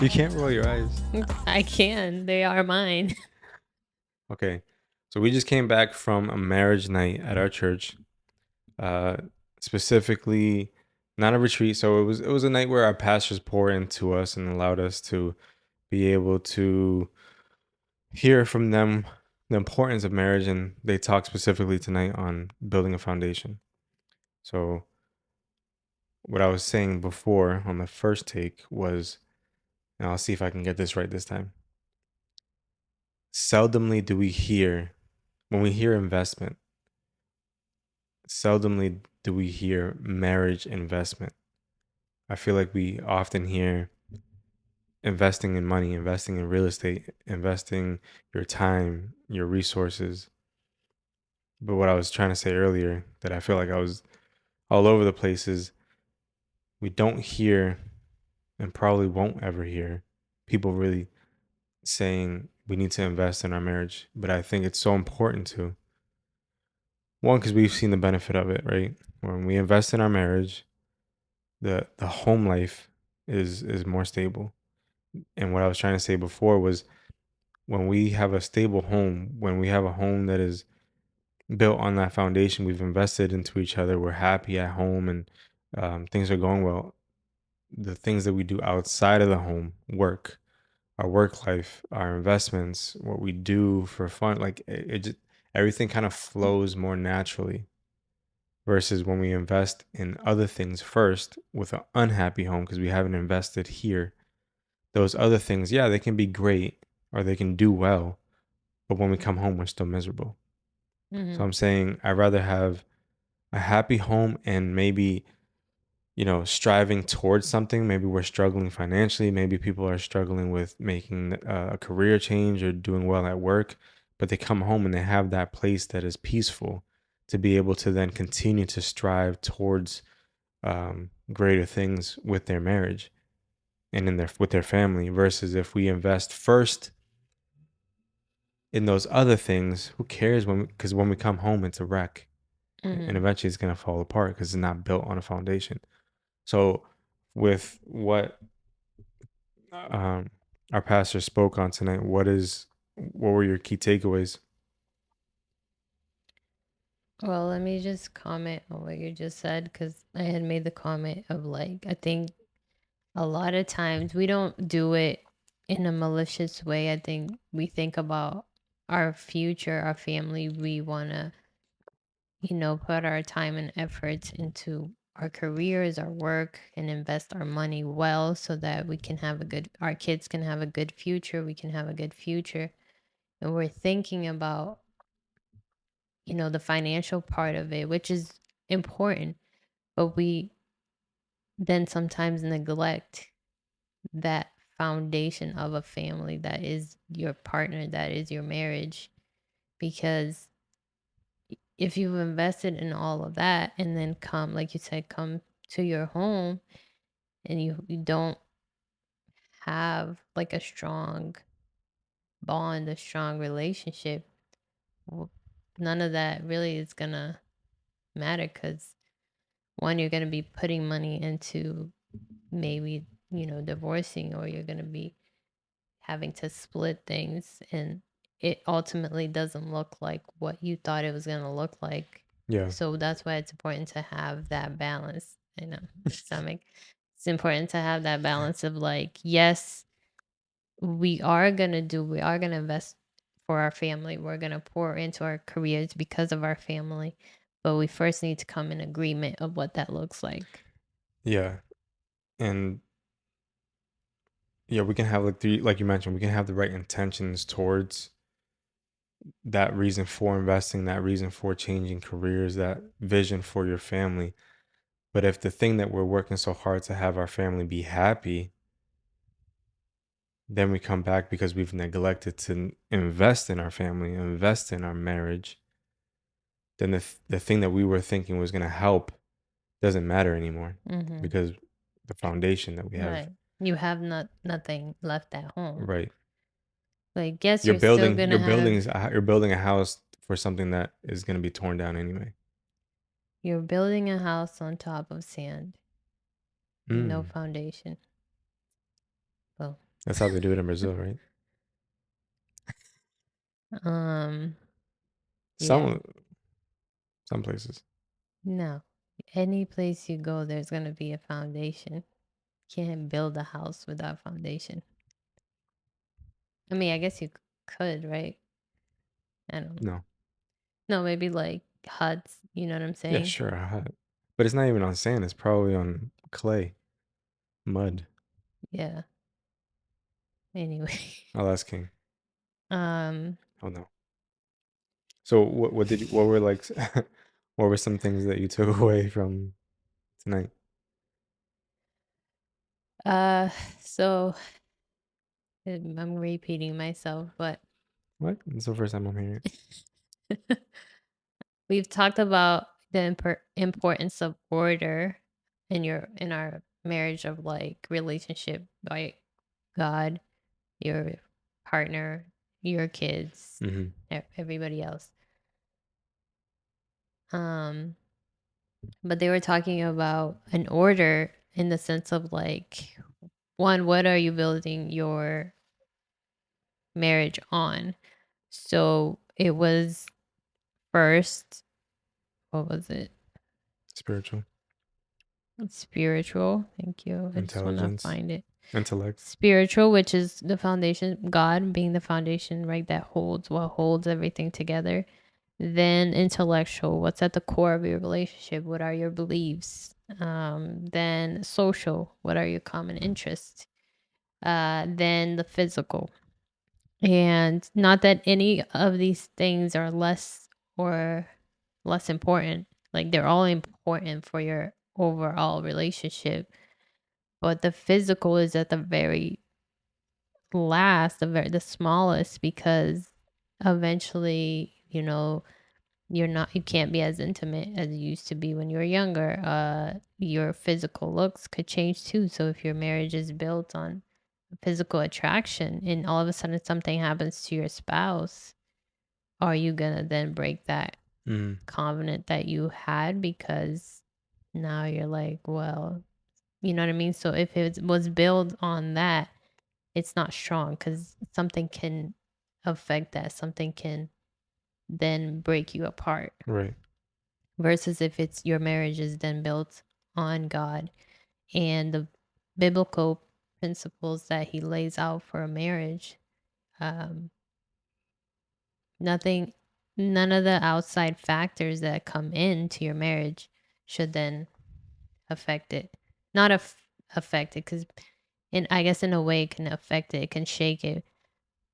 You can't roll your eyes. I can. They are mine. Okay. So we just came back from a marriage night at our church. Uh Specifically not a retreat. So it was a night where our pastors poured into us and allowed us to be able to hear from them the importance of marriage, and they talk specifically tonight on building a foundation. So what I was saying before on the first take was, and I'll see if I can get this right this time. Seldomly do we hear, when we hear investment, seldomly do we hear marriage investment. I feel like we often hear investing in money, investing in real estate, investing your time, your resources. But what I was trying to say earlier, that I feel like I was all over the place, is we don't hear, and probably won't ever hear, people really saying we need to invest in our marriage. But I think it's so important to, one, because we've seen the benefit of it, right? When we invest in our marriage, the home life is more stable. And what I was trying to say before was, when we have a stable home, when we have a home that is built on that foundation, we've invested into each other, we're happy at home, and things are going well. The things that we do outside of the home, work, our work life, our investments, what we do for fun, like it just, everything kind of flows more naturally. Versus when we invest in other things first with an unhappy home because we haven't invested here, those other things, yeah, they can be great or they can do well, but when we come home, we're still miserable. So Hmm. I'm saying I'd rather have a happy home and maybe, striving towards something. Maybe we're struggling financially. Maybe people are struggling with making a career change or doing well at work, but they come home and they have that place that is peaceful to be able to then continue to strive towards greater things with their marriage and in their with their family. Versus if we invest first in those other things, who cares because when we come home, it's a wreck, and Hmm. eventually it's gonna fall apart because it's not built on a foundation. So, with what um, our pastor spoke on tonight, what were your key takeaways? Well, let me just comment on what you just said because I had made the comment of like, I think a lot of times we don't do it in a malicious way. I think we think about our future, our family. We want to, put our time and efforts into our careers, our work, and invest our money well so that we can have our kids can have a good future. We can have a good future. And we're thinking about, the financial part of it, which is important, but we then sometimes neglect that foundation of a family that is your partner, that is your marriage. Because if you've invested in all of that and then come, like you said, come to your home and you don't have like a strong bond, a strong relationship, w- none of that really is gonna matter because one, you're gonna be putting money into maybe, divorcing, or you're gonna be having to split things, and it ultimately doesn't look like what you thought it was going to look like. Yeah, So that's why it's important to have that balance. I know. It's important to have that balance of like, yes, we are going to invest for our family. We're going to pour into our careers because of our family. But we first need to come in agreement of what that looks like. yeah, and yeah, we can have like you mentioned, we can have the right intentions towards that reason for investing, that reason for changing careers, that vision for your family. But if the thing that we're working so hard to have our family be happy, then we come back because we've neglected to invest in our family, invest in our marriage, then the thing that we were thinking was going to help doesn't matter anymore Hmm. because the foundation that we have, Right. You have nothing left at home. right? Like, guess You're you're still building, gonna you're have building, you're building a house for something that is going to be torn down anyway. you're building a house on top of sand with no Mm. foundation. Well. That's how they do it in Brazil, right? Um, yeah. Some some places. No. Any place you go, there's gonna be a foundation. Can't build a house without foundation. I mean, I guess you could, right? I don't know. No. No, maybe like huts. You know what I'm Yeah, saying? sure. But it's not even on sand. It's probably on clay, mud. Yeah. Anyway. Oh, that's king. um. Oh no. So what did you what were like what were some things that you took away from tonight? Uh. So I'm repeating myself, but What? It's the first time I'm hearing it. we've talked about the importance of order in our marriage of like relationship, right? God, your partner, your kids, Mm-hmm. everybody else. Um, but they were talking about an order in the sense of like, one, what are you building your marriage on? So it was first, what was it? Spiritual, Spiritual. Thank you. I just want to intelligence, find it. intellect. Spiritual, which is the foundation, God being the foundation, right? That holds what holds everything together. Then intellectual, what's at the core of your relationship? What are your beliefs? Then social, what are your common interests? Then the physical. And not that any of these things are less or less important. Like they're all important for your overall relationship. But the physical is at the very last, the smallest, because eventually, you can't be as intimate as you used to be when you were younger. Your physical looks could change too. So if your marriage is built on physical attraction and all of a sudden something happens to your spouse, are you gonna then break that Mm-hmm. covenant that you had because now you're like, well, you know what I mean? So if it was built on that, it's not strong because something can affect that. Something can then break you apart. Right. Versus if it's your marriage is then built on God and the biblical principles that He lays out for a marriage. Um, nothing, none of the outside factors that come into your marriage should then affect it. Not affect it because, I guess in a way, it can affect it. It can shake it,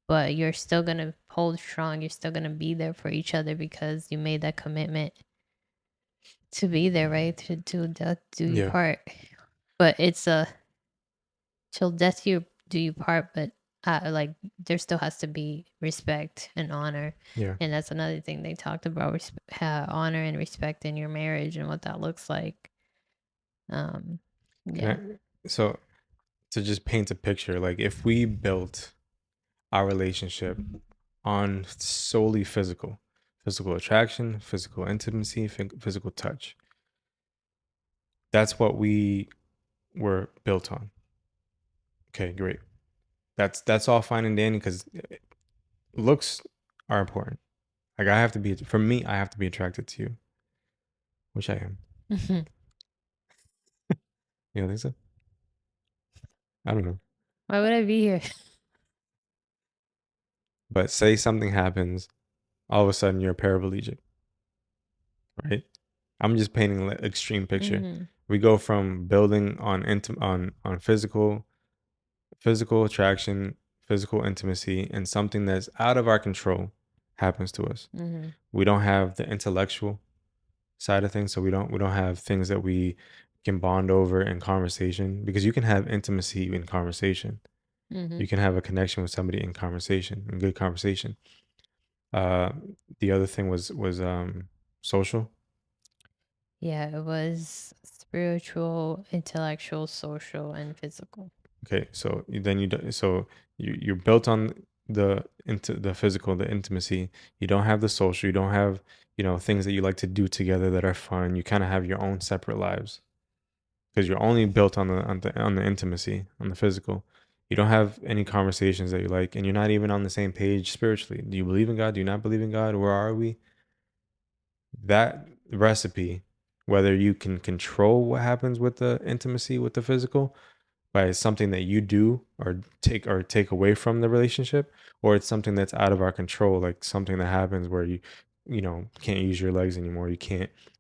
but you're still gonna hold strong. You're still gonna be there for each other because you made that commitment to be there, right? To death do you Yeah. part. But it's a till death you do you part. But like there still has to be respect and honor, Yeah. and that's another thing they talked about: honor and respect in your marriage and what that looks like. Um, Can yeah. I so to just paint a picture, like if we built our relationship on solely physical attraction, physical intimacy, physical touch. That's what we were built on. Okay, great. That's all fine and dandy because looks are important. Like I have to be for me, I have to be attracted to you, which I am. You don't think so? I don't know. Why would I be here? But say something happens, all of a sudden you're paraplegic, right? I'm just painting an extreme picture. Mm-hmm. We go from building on on physical attraction, physical intimacy, and something that's out of our control happens to us. Mm-hmm. We don't have the intellectual side of things, so we don't have things that we can bond over in conversation because you can have intimacy in conversation. Mm-hmm. You can have a connection with somebody in conversation, in good conversation. Uh, the other thing was social. Yeah, it was spiritual, intellectual, social, and physical. Okay, so then you're built on the into the physical, the intimacy. You don't have the social. You don't have things that you like to do together that are fun. You kind of have your own separate lives because you're only built on the intimacy, on the physical. You don't have any conversations that you like, and you're not even on the same page spiritually. Do you believe in God? Do you not believe in God? Where are we? That recipe, whether you can control what happens with the intimacy with the physical by something that you do or take away from the relationship, or it's something that's out of our control, like something that happens where you can't use your legs anymore,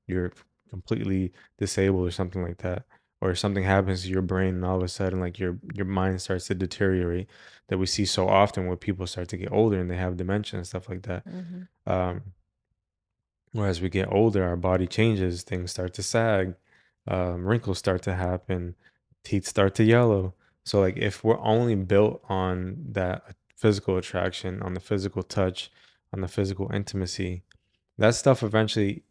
you're completely disabled or something like that, or something happens to your brain and all of a sudden like your mind starts to deteriorate, that we see so often when people start to get older and they have dementia and stuff like that. Mm-hmm. um Where as we get older, our body changes, things start to sag, wrinkles start to happen, teeth start to yellow. So, like, if we're only built on that physical attraction, on the physical touch, on the physical intimacy, that stuff eventually,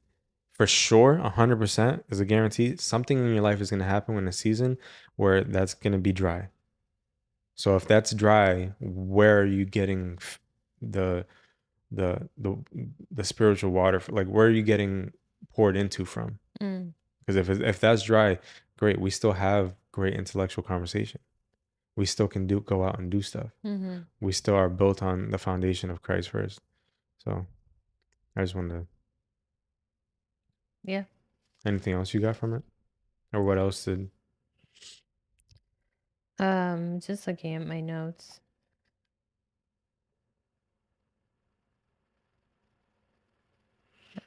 for sure, 100% is a guarantee. Something in your life is going to happen in a season where that's going to be dry. So, if that's dry, where are you getting the the the the spiritual water like where are you getting poured into from? Mm. Because if that's dry, great, we still have great intellectual conversation, we still can do go out and do stuff, Mm-hmm. we still are built on the foundation of Christ first. So I just wanted to, Yeah. anything else you got from it, or what else did? Just looking at my notes.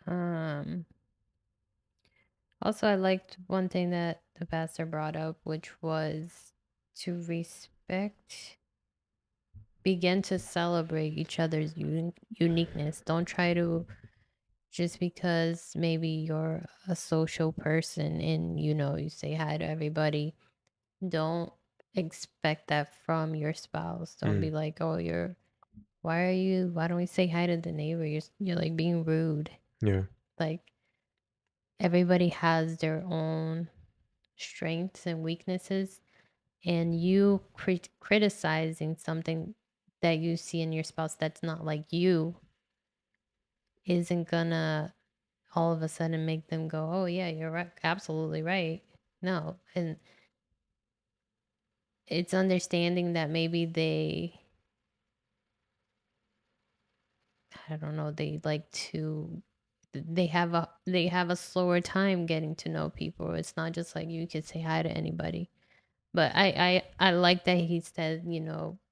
Um, Also, I liked one thing that the pastor brought up, which was to begin to celebrate each other's uniqueness. Don't try to, just because maybe you're a social person and you say hi to everybody, don't expect that from your spouse. Don't Mm, be like, oh, why don't we say hi to the neighbor? You're like being rude. yeah. Like, everybody has their own strengths and weaknesses, and you criticizing something that you see in your spouse that's not like you isn't gonna all of a sudden make them go, oh yeah, you're right, absolutely right. No. And it's understanding that maybe I don't know, they have a slower time getting to know people. It's not just like you could say hi to anybody. But I like that he said,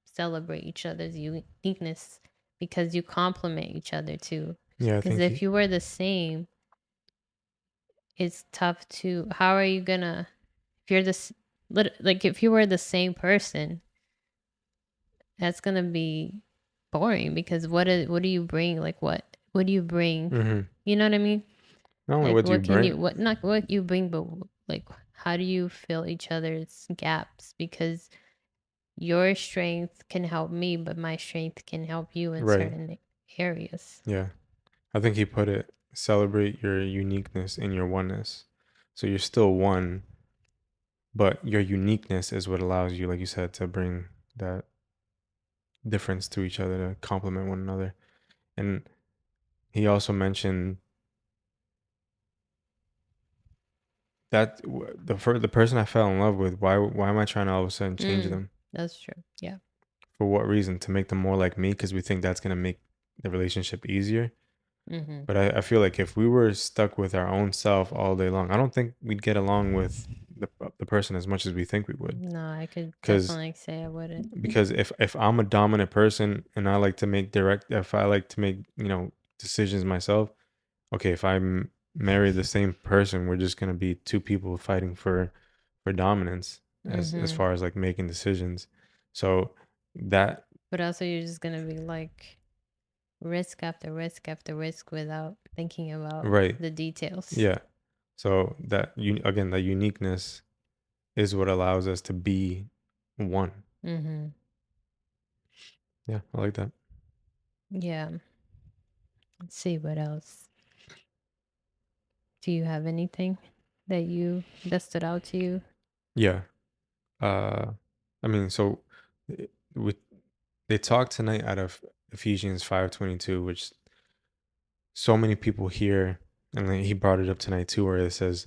celebrate each other's uniqueness, because you complement each other too. Yeah, I Because think if you were the same, it's tough to. How are you gonna? If you're this, like if you were the same person, that's gonna be boring. Because what do you bring? Like what do you bring? mm-hmm. You know what I mean? Not only Like what do you what can bring. you what not what you bring, but like how do you fill each other's gaps? Because your strength can help me, but my strength can help you in Right. certain areas. Yeah, I think he put it, celebrate your uniqueness in your oneness. So you're still one, but your uniqueness is what allows you, like you said, to bring that difference to each other, to complement one another. And he also mentioned that the person I fell in love with, why am I trying to all of a sudden change Mm, them? that's true. Yeah. For what reason? To make them more like me, because we think that's gonna make the relationship easier. Mm-hmm. But I feel like if we were stuck with our own self all day long, I don't think we'd get along with the person as much as we think we would. No, I could Because definitely say I wouldn't. if I'm a dominant person and if I like to make decisions myself, okay, if I'm marry the same person, we're just gonna be two people fighting for dominance as Mm-hmm. far as like making decisions. So that But also, you're just gonna be like risk after risk after risk without thinking about right, the details. yeah. So that you again, the uniqueness is what allows us to be one. Mm-hmm. Yeah, I like that. Yeah. Let's see what else. Do you have anything that stood out to you? Yeah. Uh, I mean, so eh, we they talk tonight out of Ephesians 5:22, which so many people hear, and then he brought it up tonight too, where it says,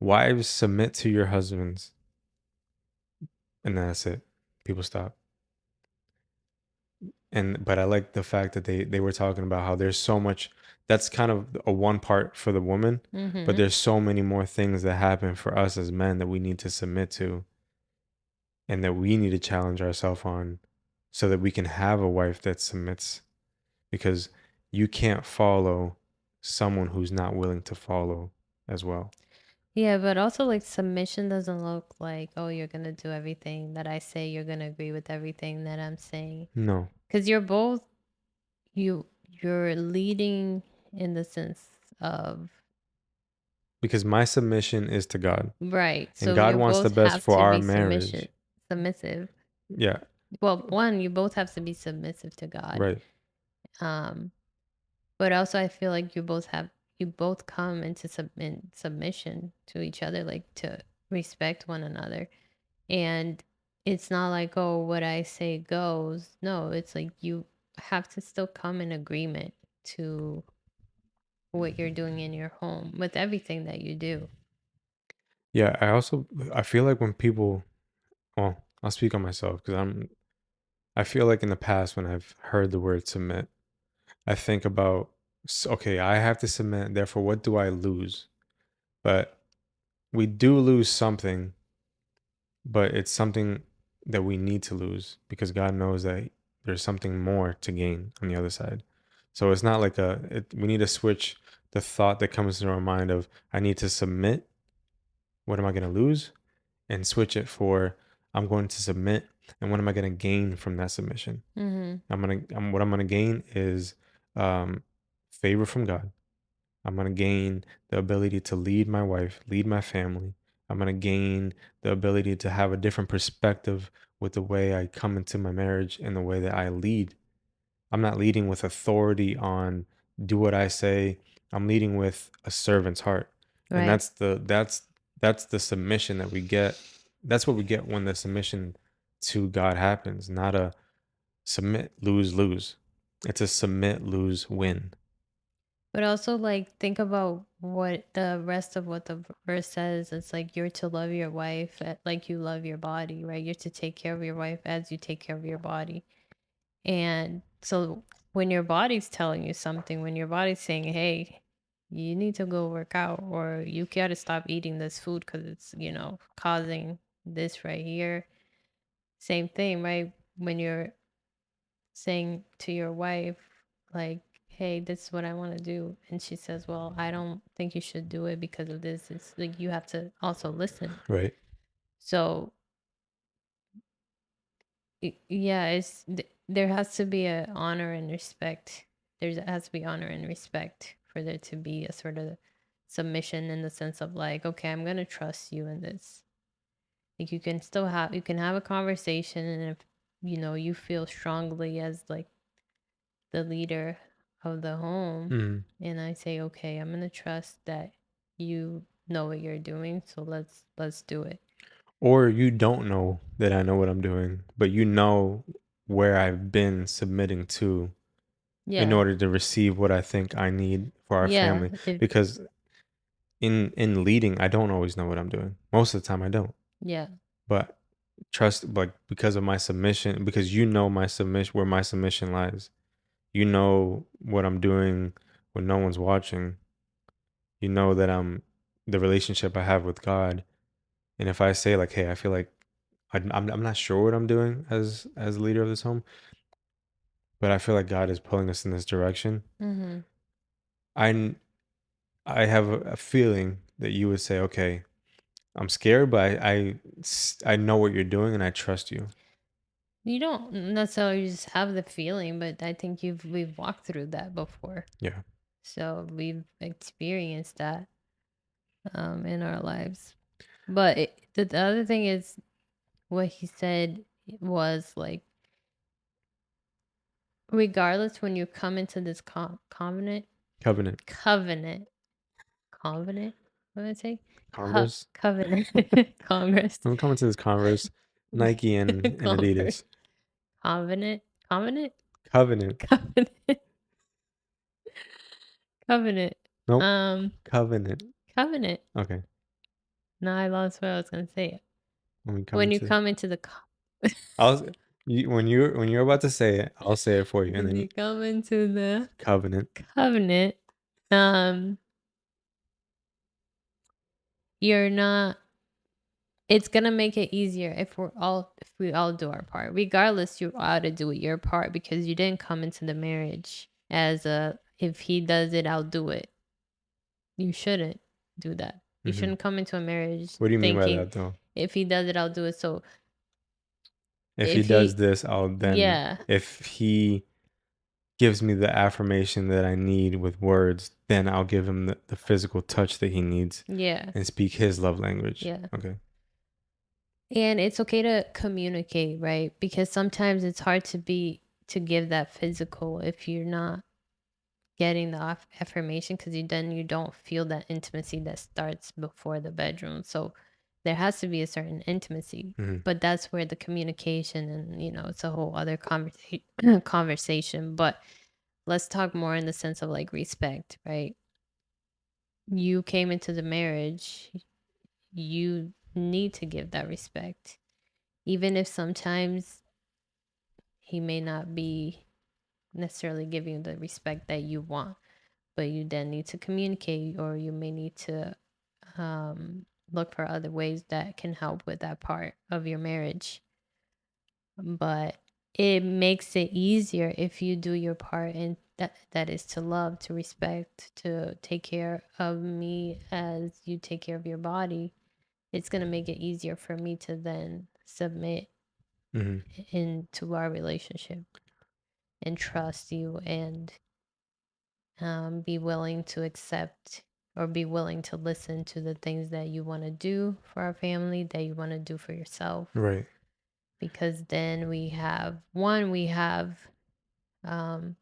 "Wives, submit to your husbands," and that's it. People stop. And but I like the fact that they were talking about how there's so much that's kind of a one part for the woman, but Mhm. there's so many more things that happen for us as men that we need to submit to and that we need to challenge ourselves on so that we can have a wife that submits because you can't follow someone who's not willing to follow as well. Yeah, but also like submission doesn't look like, oh, you're gonna do everything that I say, you're gonna agree with everything that I'm saying. No, Because you're both you're leading in the sense of because my submission is to God right. and So God you wants the both best have for to our be marriage. submissive. Yeah, Well, one, you both have to be submissive to God. right. Um, but also I feel like you both come into submission to each other, like to respect one another. And it's not like, oh, what I say goes. No, it's like you have to still come in agreement to what you're doing in your home with everything that you do. Yeah, I feel like when people well, I'll speak on myself because I feel like in the past when I've heard the word submit, I think about okay, I have to submit, therefore what do I lose? But we do lose something, but it's something that we need to lose because God knows that there's something more to gain on the other side. So it's not like we need to switch the thought that comes to our mind of I need to submit, what am I going to lose? And switch it for I'm going to submit and what am I going to gain from that submission? Mm-hmm. What I'm gonna gain is um, favor from God. I'm gonna gain the ability to lead my wife, lead my family. I'm gonna gain the ability to have a different perspective with the way I come into my marriage and the way that I lead. I'm not leading with authority on do what I say. I'm leading with a servant's heart. And Right. that's the submission that we get. That's what we get when the submission to God happens, not a submit, lose, lose. It's a submit, lose, win. But also, like, think about what the rest of what the verse says. It's like you're to love your wife like you love your body, right? You're to take care of your wife as you take care of your body. And so when your body's telling you something, when your body's saying, hey, you need to go work out or you got to stop eating this food because it's, causing this right here. Same thing, right? When you're saying to your wife, like, hey, this is what I want to do. And she says, well, I don't think you should do it because of this. It's like you have to also listen. Right. So, yeah, there has to be a honor and respect. There has to be honor and respect for there to be a sort of submission in the sense of like, okay, I'm going to trust you in this. Like you can have a conversation and if, you feel strongly as like the leader of the home Mhm. and I say, "Okay, I'm going to trust that you know what you're doing, so let's do it." Or you don't know that I know what I'm doing, but you know where I've been submitting to in Yeah. order to receive what I think I need for our Yeah, family. Because in leading, I don't always know what I'm doing. Most of the time I don't. yeah. But trust like because of my submission, because you know my submission where my submission lies. You know what I'm doing when no one's watching. You know that I'm the relationship I have with God. And if I say like, "Hey, I feel like I'm not sure what I'm doing as the leader of this home, but I feel like God is pulling us in this direction." Mhm. I n- I have a feeling that you would say, "Okay, I'm scared, but I know what you're doing and I trust you." You don't necessarily just have the feeling, but I think we've walked through that before. Yeah, So we've experienced that in our lives. But the other thing is what he said was like regardless when you come into this covenant, covenant covenant what did I say? Converse. Covenant Congress I'm coming to this Converse, Nike and Congress Adidas. covenant covenant Covenant. covenant covenant Nope. um Covenant. covenant. Okay. No, I lost what I was gonna say. When we come When you into come into the I was when you're about to say it, I'll say it for you, and When then you come into the covenant. covenant, um, you're not it's gonna make it easier if we all do our part. Regardless, you ought to do your part because you didn't come into the marriage as a if he does it, I'll do it. You shouldn't do that. You Hmm. shouldn't come into a marriage What do you mean by thinking that, though? if he does it, I'll do it. So If he if does he this, I'll then. yeah, If he gives me the affirmation that I need with words, then I'll give him the physical touch that he needs yeah, and speak his love language. yeah. Okay. And it's okay to communicate, right? Because sometimes it's hard to give that physical if you're not getting the affirmation because you don't feel that intimacy that starts before the bedroom. So there has to be a certain intimacy, Hmm. but that's where the communication and it's a whole other conversation. But let's talk more in the sense of like respect, right? You came into the marriage, you need to give that respect, even if sometimes he may not be necessarily giving you the respect that you want, but you then need to communicate, or you may need to look for other ways that can help with that part of your marriage. But it makes it easier if you do your part, and that is to love, to respect, to take care of me as you take care of your body. It's going to make it easier for me to then submit Hmm. into our relationship and trust you and be willing to accept or be willing to listen to the things that you want to do for our family, that you want to do for yourself. Right. Because then we have um,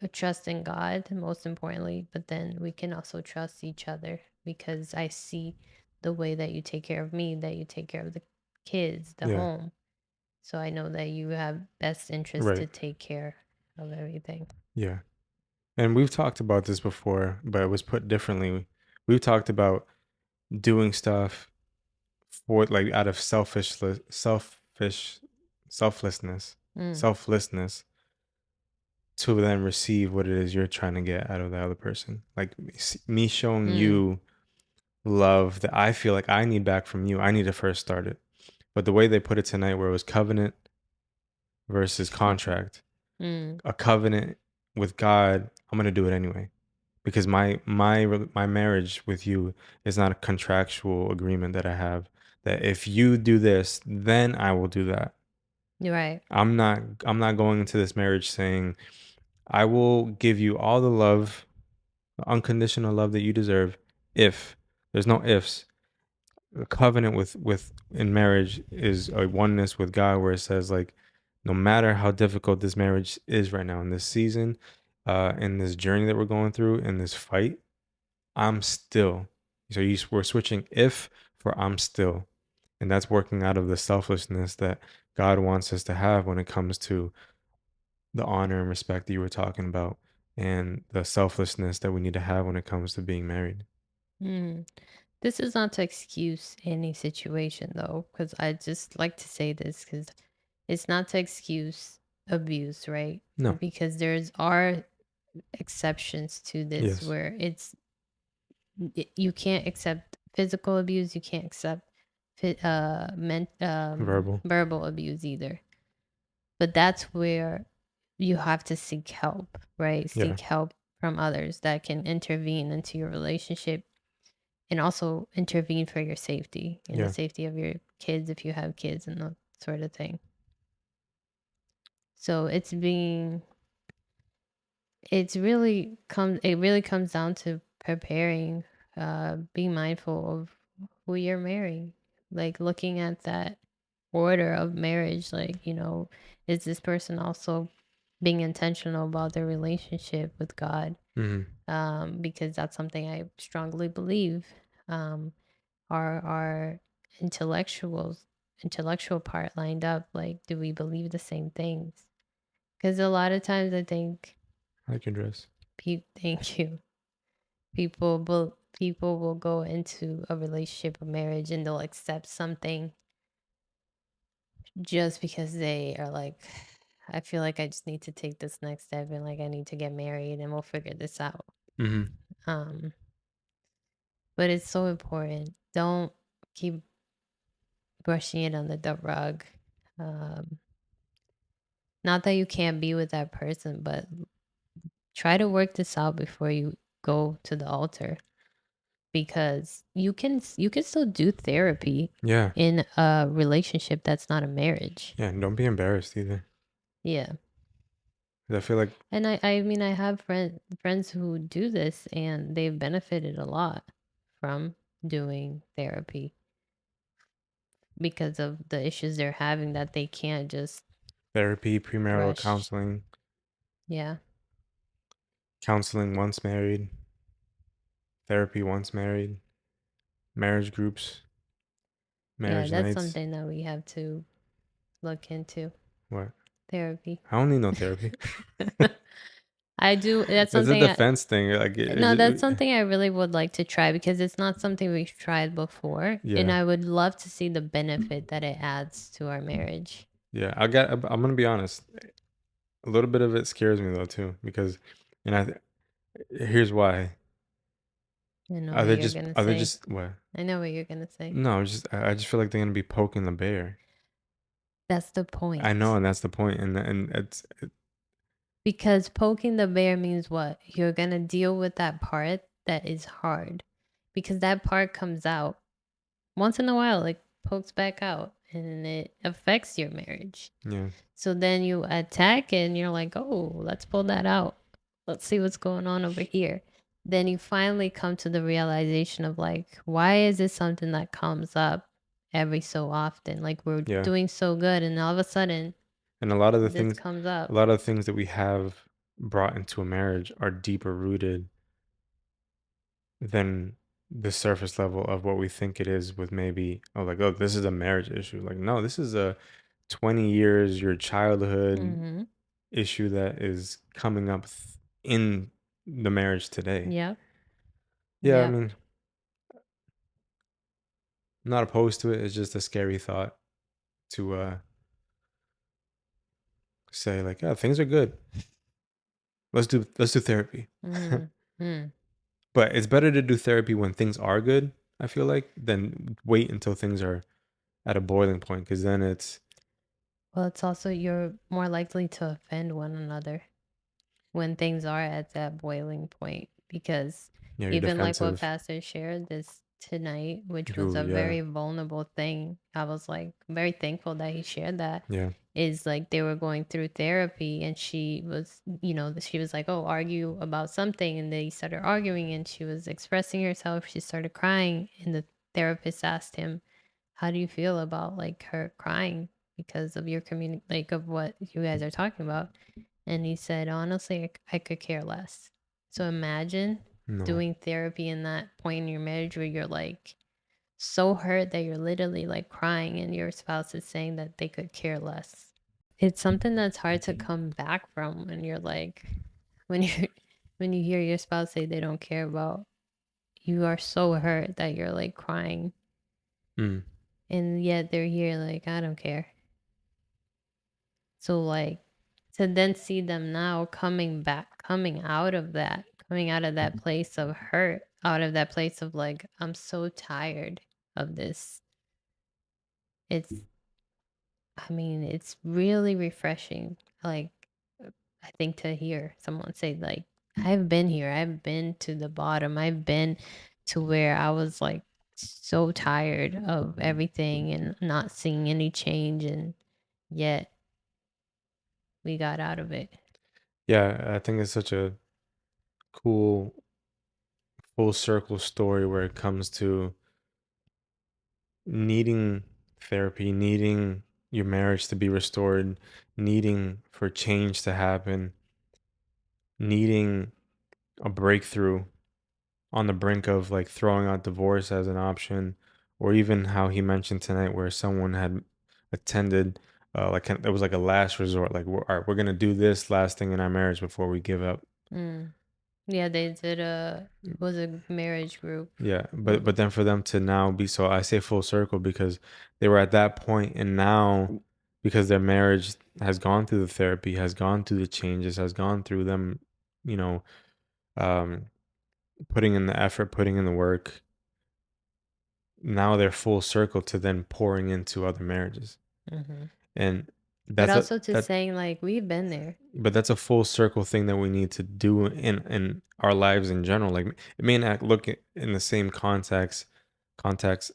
a trust in God, most importantly, but then we can also trust each other because I see the way that you take care of me, that you take care of the kids, the Yeah. home. So I know that you have best interest to Right. take care of everything. Yeah. And we've talked about this before, but it was put differently. We've talked about doing stuff for like out of selflessness, Mm, selflessness to then receive what it is you're trying to get out of the other person. Like me showing mm, you love that I feel like I need back from you. I need to first start it. But the way they put it tonight, where it was covenant versus contract, mm. a covenant with God, I'm gonna do it anyway because my marriage with you is not a contractual agreement that I have. That if you do this, then I will do that. You're right. I'm not going into this marriage saying I will give you all the love, the unconditional love that you deserve if there's no ifs. A covenant with in marriage is a oneness with God where it says like no matter how difficult this marriage is right now in this season, in this journey that we're going through, in this fight, I'm still. So we're switching if for I'm still. And that's working out of the selflessness that God wants us to have when it comes to the honor and respect that you were talking about and the selflessness that we need to have when it comes to being married. Mm. This is not to excuse any situation, though, because I just like to say this because it's not to excuse abuse, right? No. Because there's are exceptions to this Yes. where you can't accept physical abuse, you can't accept Verbal. verbal abuse either. But that's where you have to seek help, right? Yeah. Seek help from others that can intervene into your relationship and also intervene for your safety and the Yeah. safety of your kids if you have kids and that sort of thing. So it really comes down to preparing, being mindful of who you're marrying, like looking at that order of marriage, like, is this person also being intentional about their relationship with God? Hmm. Because that's something I strongly believe. Um, our intellectual part lined up? Like, do we believe the same things? Because a lot of times I think I can dress. thank you. People will go into a relationship or marriage and they'll accept something just because they are like, I feel like I just need to take this next step and like I need to get married and we'll figure this out. Mhm. Um, but it's so important. Don't keep brushing it under the rug. Um, Not that you can't be with that person, but try to work this out before you go to the altar, because you can still do therapy Yeah. in a relationship that's not a marriage. Yeah, and don't be embarrassed either. Yeah. 'Cause I feel like And I mean I have friends who do this and they've benefited a lot from doing therapy because of the issues they're having that they can't just therapy, premarital brush. counseling, Yeah. counseling once married, therapy once married, marriage groups, Yeah, marriage that's nights. something that we have to look into. What? Therapy. I don't need no therapy. I do. That's It's a something defense thing. Like, no, that's something I really would like to try because it's not something we've tried before, and yeah, I would love to see the benefit that it adds to our marriage. yeah. I'm gonna be honest. A little bit of it scares me though too, because, and here's why. I know what you're gonna Are they say. just what? I know what you're gonna say. No, I just feel like they're gonna be poking the bear. That's the I know, point. and that's the point, and Because poking the bear means what? You're gonna deal with that part that is hard. Because that part comes out once in a while, like pokes back out, and it affects your marriage. yeah, So then you attack it and you're like, oh, let's pull that out. Let's see what's going on over here. Then you finally come to the realization of like, why is this something that comes up every so often? Like we're yeah. doing so good and all of a sudden And this comes a up. lot of the things that we have brought into a marriage are deeper rooted than the surface level of what we think it is with maybe, oh, like, oh, this is a marriage issue. Like, no, this is a 20 years, your childhood Mm-hmm. issue that is coming up in the marriage today. Yep. Yeah, I Yep. mean, I'm not opposed to it. It's just a scary thought to say like, oh, things are good. Let's do therapy. Mm-hmm. But it's better to do therapy when things are good, I feel like, than wait until things are at a boiling point, because then it's, Well, it's also you're more likely to offend one another when things are at that boiling point, because you know, you're even like what defensive. pastor shared this tonight, which was Ooh, a yeah, very vulnerable thing, I was like very thankful that he shared that. yeah, Is like they were going through therapy and she was, she was like, oh, argue about something, and they started arguing and she was expressing herself, she started crying, and the therapist asked him, how do you feel about like her crying because of your like of what you guys are talking about? And he said, honestly, I could care less. So imagine no, doing therapy in that point in your marriage where you're like so hurt that you're literally like crying and your spouse is saying that they could care less. It's something that's hard to come back from when you're like, when you when you hear your spouse say they don't care about you, are so hurt that you're like crying, mm, and yet they're here like I don't care. So like to then see them now coming back, coming out of that place of hurt, out of that place of like, I'm so tired of this. It's, I mean, it's really refreshing. Like, I think to hear someone say, like, I've been here, I've been to the bottom, I've been to where I was like so tired of everything and not seeing any change, and yet we got out of it. yeah. I think it's such a cool full circle story where it comes to needing therapy, needing your marriage to be restored, needing for change to happen, needing a breakthrough on the brink of like throwing out divorce as an option, or even how he mentioned tonight where someone had attended, it was like a last resort, like, all right, we're gonna do this last thing in our marriage before we give up. Mm. Yeah, they did was a marriage group. Yeah, Mm. but then for them to now be, so I say full circle because they were at that point and now because their marriage has gone through the therapy, has gone through the changes, has gone through them, you know, um, putting in the effort, putting in the work. Now they're full circle to then pouring into other marriages. Mhm. And But that's a also to that saying like we've been there. but that's a full circle thing that we need to do in our lives in general. Like it may not look in the same context, context,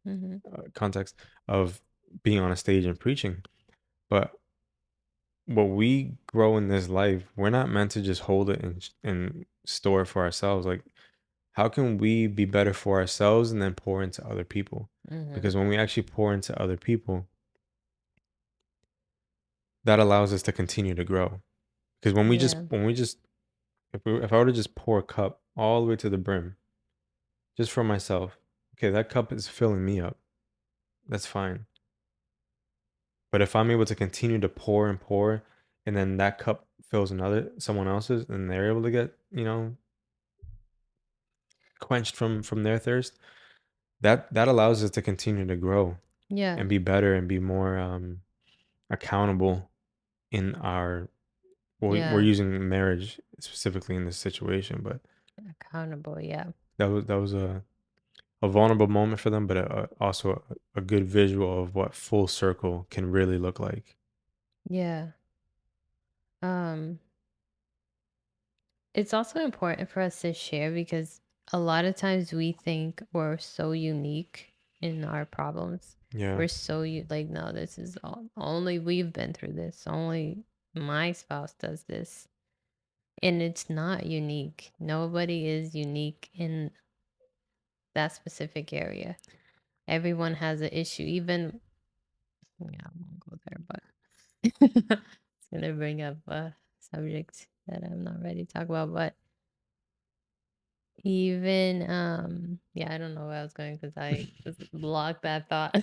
Mhm. context of being on a stage and preaching, but what we grow in this life, we're not meant to just hold it and store it for ourselves. Like, how can we be better for ourselves and then pour into other people? Mhm. Because when we actually pour into other people, that allows us to continue to grow. Because Yeah. when we just if I were to just pour a cup all the way to the brim just for myself, okay, that cup is filling me up. That's fine. But if I'm able to continue to pour and pour, and then that cup fills someone else's, and they're able to get, quenched from their thirst, that allows us to continue to grow Yeah. and be better and be more accountable in our we're Yeah. using marriage specifically in this situation, but Accountable. Yeah. that was a vulnerable moment for them, but also a good visual of what full circle can really look like. Yeah. Um it's also important for us to share because a lot of times we think we're so unique in our problems. Yeah. We're so like no, this is all only we've been through this. Only my spouse does this. And it's not unique. Nobody is unique in that specific area. Everyone has an issue. Even yeah, I won't go there, but it's gonna bring up a subject that I'm not ready to talk about. But even yeah, I don't know where I was going because I just blocked that thought.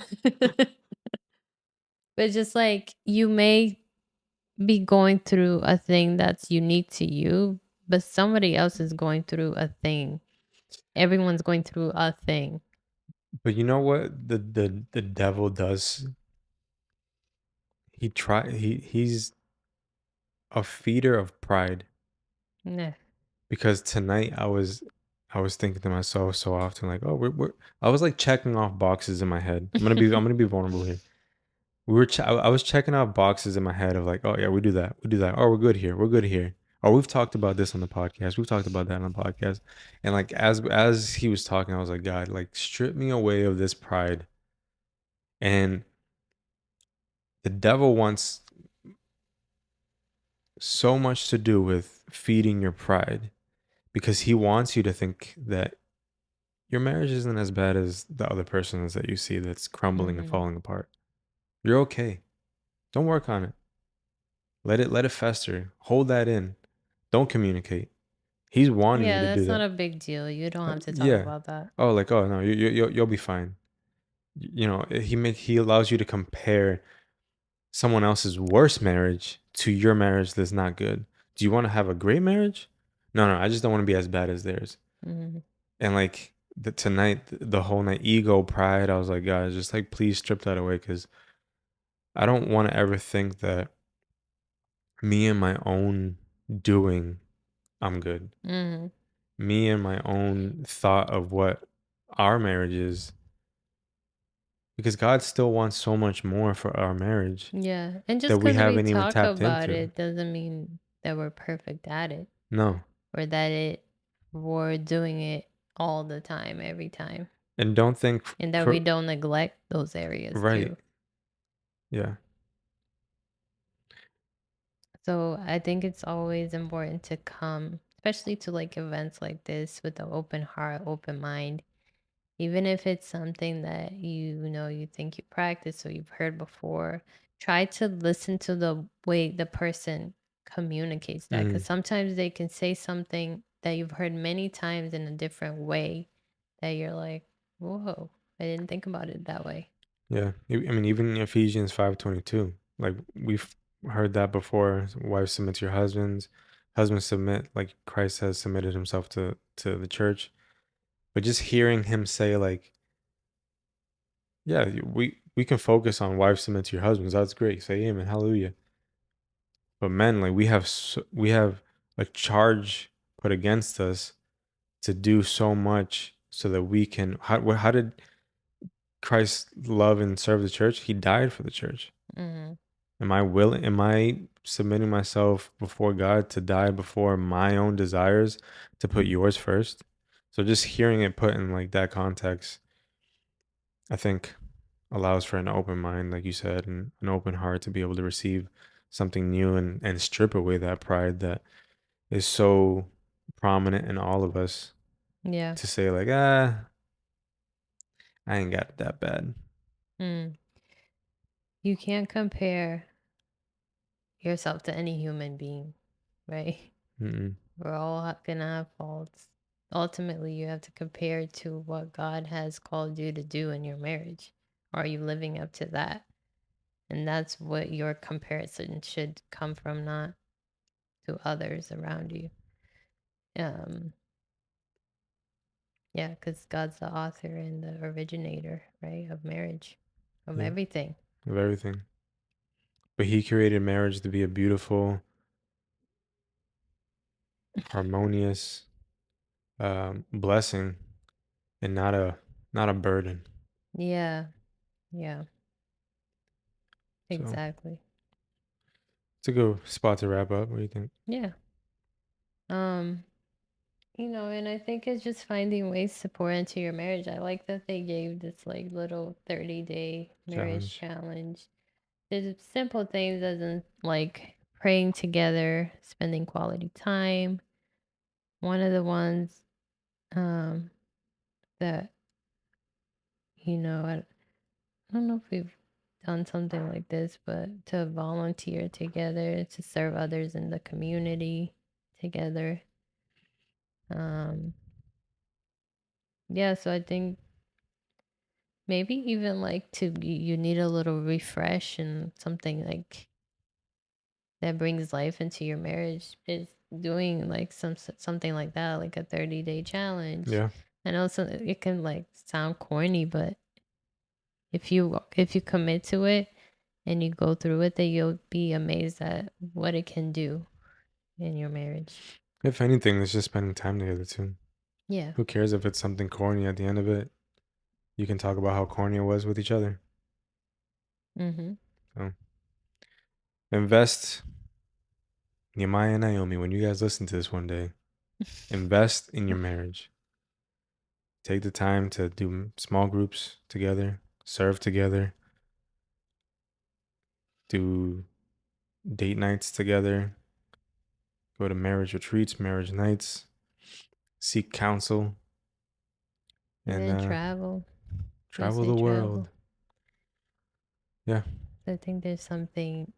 But just like you may be going through a thing that's unique to you, but somebody else is going through a thing. Everyone's going through a thing. But you know what the devil does? He's a feeder of pride. Yeah. Because tonight I was thinking to myself so often, like, oh, we're I was like checking off boxes in my head. I'm gonna be vulnerable here. I was checking off boxes in my head of like, oh yeah, we do that, we do that. Oh, we're good here, we're good here. Oh, we've talked about this on the podcast. We've talked about that on the podcast. And like as he was talking, I was like, God, like strip me away of this pride. And the devil wants so much to do with feeding your pride because he wants you to think that your marriage isn't as bad as the other person's that you see that's crumbling and Hmm. falling apart. You're okay. Don't work on it. Let it fester. Hold that in. Don't communicate. He's wanting you Yeah, to do that's not that. a big deal. You don't have to talk Yeah. about that. Oh, like, oh no, you'll be fine. He allows you to compare someone else's worst marriage to your marriage that's not good. Do you want to have a great marriage? No, no, I just don't want to be as bad as theirs. Hmm. And like tonight, the whole night, ego, pride, I was like, guys, just like please strip that away because I don't want to ever think that me and my own doing, I'm good. Hmm. Me and my own thought of what our marriage is, because God still wants so much more for our marriage Yeah. And just that we because we haven't even talk tapped about into. it doesn't mean that we're perfect at it No. or that we're doing it all the time, every time. And don't think, And that we don't neglect those areas right. too. Yeah. So I think it's always important to come, especially to like events like this with an open heart, open mind. Even if it's something that you know you think you practice or you've heard before, try to listen to the way the person communicates that. Because Mm, sometimes they can say something that you've heard many times in a different way that you're like, whoa, I didn't think about it that way. yeah. I mean, even Ephesians 5:22, like we've heard that before. Wives submit to your husbands. Husbands submit like Christ has submitted himself to the church. But just hearing him say like, yeah, we can focus on wives submit to your husbands. That's great. Say amen, hallelujah. But men, like we have a charge put against us to do so much so that we can. How did Christ love and serve the church? He died for the church. Mhm. Am I willing? Am I submitting myself before God to die before my own desires to put yours first? So just hearing it put in like that context, I think allows for an open mind, like you said, and an open heart to be able to receive something new and strip away that pride that is so prominent in all of us Yeah. to say like, ah, I ain't got it that bad. Mm. You can't compare yourself to any human being, right? Mm-mm. We're all gonna have faults. Ultimately, you have to compare to what God has called you to do in your marriage. Are you living up to that? And that's what your comparison should come from, not to others around you. Um, yeah, because God's the author and the originator, right, of marriage, of Yeah, everything. of everything. But he created marriage to be a beautiful, harmonious blessing and not a burden. Yeah, yeah, So exactly. it's a good spot to wrap up. What do you think? Yeah. Um, and I think it's just finding ways to pour into your marriage. I like that they gave this like little 30-day marriage Challenge. challenge. There's simple things as in like praying together, spending quality time. One of the ones um that I don't know if we've done something like this, but to volunteer together to serve others in the community together. Um yeah, so I think maybe even like you need a little refresh and something like that brings life into your marriage is doing like something like that, like a 30-day challenge. Yeah. I know it can like sound corny, but if you commit to it and you go through it, then you'll be amazed at what it can do in your marriage. If anything, it's just spending time together too. Yeah. Who cares if it's something corny at the end of it? You can talk about how corny it was with each other. Mm-hmm. So invest, Nehemiah and Naomi, when you guys listen to this one day, invest in your marriage. Take the time to do small groups together, serve together, do date nights together, go to marriage retreats, marriage nights, seek counsel, And and then travel. We travel say the travel. world. Yeah. I think there's something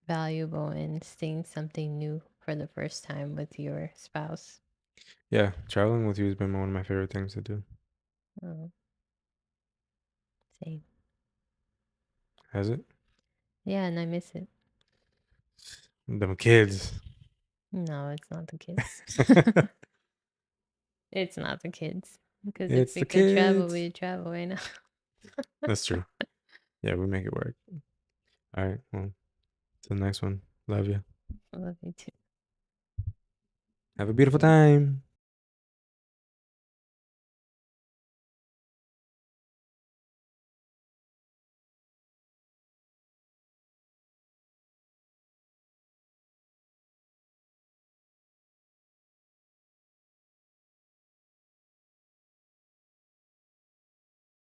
valuable in seeing something new for the first time with your spouse. Yeah. Traveling with you has been one of my favorite things to do. Oh, same. Has it? Yeah, and I miss it. Them kids. No, it's not the kids. It's not the kids. Because if It's we the could travel, kids. we'd travel right now. That's true. Yeah, we make it work. All right. Well, to the next one. Love you. I love you too. Have a beautiful Bye. time.